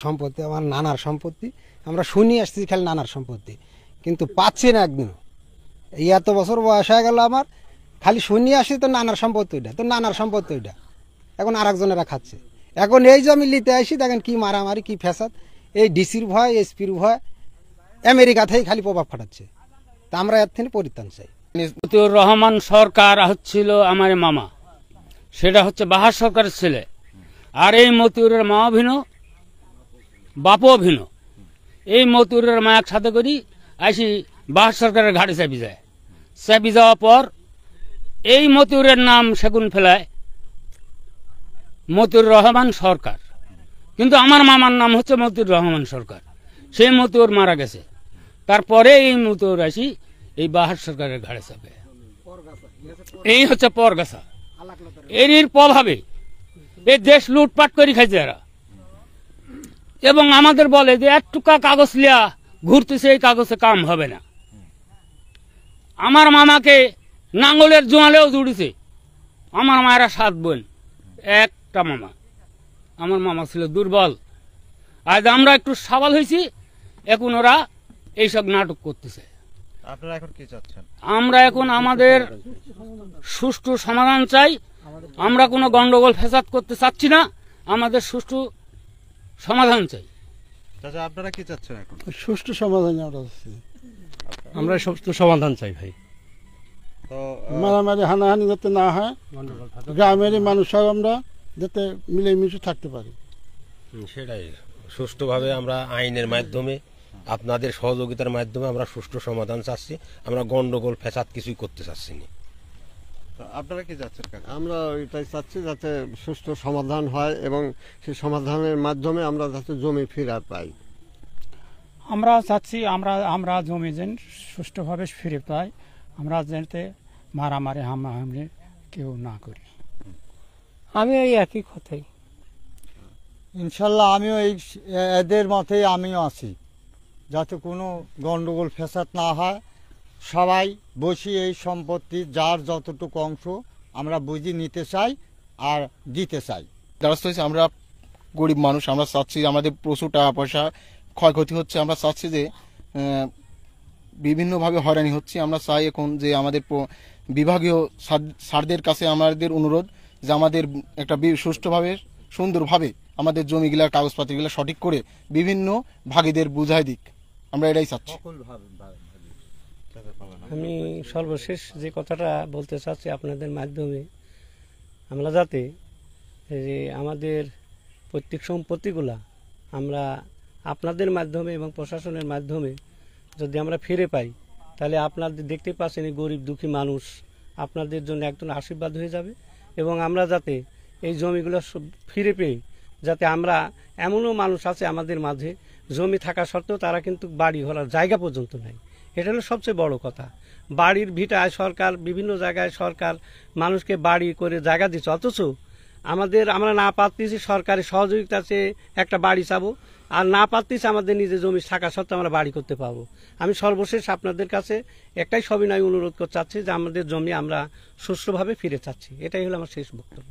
সম্পত্তি আমার নানার সম্পত্তি, আমরা শুনি আসছি খালি নানার সম্পত্তি, কিন্তু পাচ্ছি না একদিনও। এই এত বছর বয়স হয়ে গেল আমার, খালি শুনি আসি তো নানার সম্পত্তি ওইটা, তো নানার সম্পত্তি ওইটা এখন আর একজনেরা খাচ্ছে। এখন এই জমি নিতে আসি, দেখেন কি মারামারি, কি ফ্যাসাদ, এই ডিসির ভয়, এসপির ভয়, আমেরিকা থেকে খালি প্রভাব খাটাচ্ছে। তা আমরা এর থেকে পরিত্রাণ চাই। মতিউর রহমান সরকার হচ্ছিল আমার মামা, সেটা হচ্ছে বাহার সরকারের ছেলে। আর এই মতিউরের মা ভিন্ন, বাপও ভিন্ন। এই মতিউরের মা একসাথে করি আসি বাহার সরকারের ঘাটে চাপি যায়। চাপি যাওয়ার পর এই মতিউরের নাম সেগুন ফেলায় মতিউর রহমান সরকার, কিন্তু আমার মামার নাম হচ্ছে মতিউর রহমান সরকার। সেই মতিউর মারা গেছে, তারপরে এই মতিউর আসি এই বাহার সরকারের ঘাড়ে চাপে। এই হচ্ছে পরগাছা। এর প্রভাবে এই দেশ লুটপাট করে খাইছে এরা, এবং আমাদের বলে যে এক টুকা কাগজ লিয়া ঘুরতেছে, এই কাগজে কাম হবে না। আমার মামাকে নাঙ্গলের জোয়ালেও জুড়েছে। আমার মায়েরা 7 বোন, একটা মামা। আমার মামা ছিল দুর্বল। আজ আমরা একটু সাবাল হয়েছি, এখন ওরা এইসব নাটক করতেছে। আপনারা এখন কি চাচ্ছেন? আমরা এখন আমাদের সুষ্ঠু সমাধান চাই। আমরা কোনো গন্ডগোল ফেসাদ করতে চাচ্ছি না, আমাদের সুষ্ঠু সমাধান চাই। চাচা, আপনারা কি চাচ্ছেন এখন? সুষ্ঠু সমাধান আমরা সুষ্ঠু সমাধান চাই ভাই। তো মারামারি হানাহানি যাতে না হয়, গ্রামের মানুষরাও আমরা যাতে মিলেমিশে থাকতে পারি, সেটাই সুষ্ঠুভাবে আমরা আইনের মাধ্যমে, আপনাদের সহযোগিতার মাধ্যমে আমরা সুষ্ঠু সমাধান চাচ্ছি। আমরা গন্ডগোল ফ্যাসাদ কিছুই করতে চাচ্ছি না। আপনারা কি চাচ্ছেন? আমরা এটাই চাচ্ছি যাতে সুষ্ঠু সমাধান হয় এবং সেই সমাধানের মাধ্যমে আমরা যাতে জমি ফিরে পাই। আমরা চাচ্ছি আমরা জমি যেন সুষ্ঠুভাবে ফিরে পাই, আমরা যাতে মারামারি হামাহামি কেউ না করি। আমি এই একই কথাই, ইনশাল্লাহ আমিও এদের মতেই আমিও আছি, যাতে কোনো গন্ডগোল ফ্যাসাদ না হয়। সবাই বসি এই সম্পত্তি যার যতটুকু অংশ আমরা বুঝি নিতে চাই আর দিতে চাই। দ্বারস্থ হয়েছে, আমরা গরিব মানুষ, আমরা চাচ্ছি, আমাদের প্রচুর টাকা পয়সা ক্ষয়ক্ষতি হচ্ছে। আমরা চাচ্ছি যে বিভিন্নভাবে হয়রানি হচ্ছে। আমরা চাই এখন যে আমাদের বিভাগীয় স্যারদের কাছে আমাদের অনুরোধ যে আমাদের একটা সুষ্ঠুভাবে সুন্দরভাবে আমাদের জমিগুলার কাগজপত্রগুলো সঠিক করে বিভিন্ন ভাগীদের বুঝাই দিক। আমরা এটাই চাচ্ছি। আমি সর্বশেষ যে কথাটা বলতে চাচ্ছি আপনাদের মাধ্যমে, আমরা যাতে যে আমাদের প্রত্যেক সম্পত্তিগুলা আমরা আপনাদের মাধ্যমে এবং প্রশাসনের মাধ্যমে যদি আমরা ফিরে পাই, তাহলে আপনাদের দেখতে পাচ্ছেন এই গরিব দুঃখী মানুষ আপনাদের জন্য একজন আশীর্বাদ হয়ে যাবে। এবং আমরা যাতে এই জমিগুলো ফিরে পেয়ে, যাতে আমরা, এমনও মানুষ আছে আমাদের মাঝে জমি থাকা সত্ত্বেও তারা কিন্তু বাড়ি ঘোরার জায়গা পর্যন্ত নাই। এটা হলো সবচেয়ে বড় কথা। বাড়ির ভিটায় সরকার বিভিন্ন জায়গায় সরকার মানুষকে বাড়ি করে জায়গা দিচ্ছে, অথচ আমরা না পাচ্ছি সরকারি সহযোগিতা চেয়ে একটা বাড়ি চাবো, আর না পাচ্ছি আমাদের নিজের জমি থাকা সত্ত্বেও আমরা বাড়ি করতে পাবো। আমি সর্বশেষ আপনাদের কাছে একটাই সবিনয় অনুরোধ করতে চাচ্ছি যে আমাদের জমি আমরা সুষ্ঠুভাবে ফিরে চাচ্ছি। এটাই হলো আমার শেষ বক্তব্য।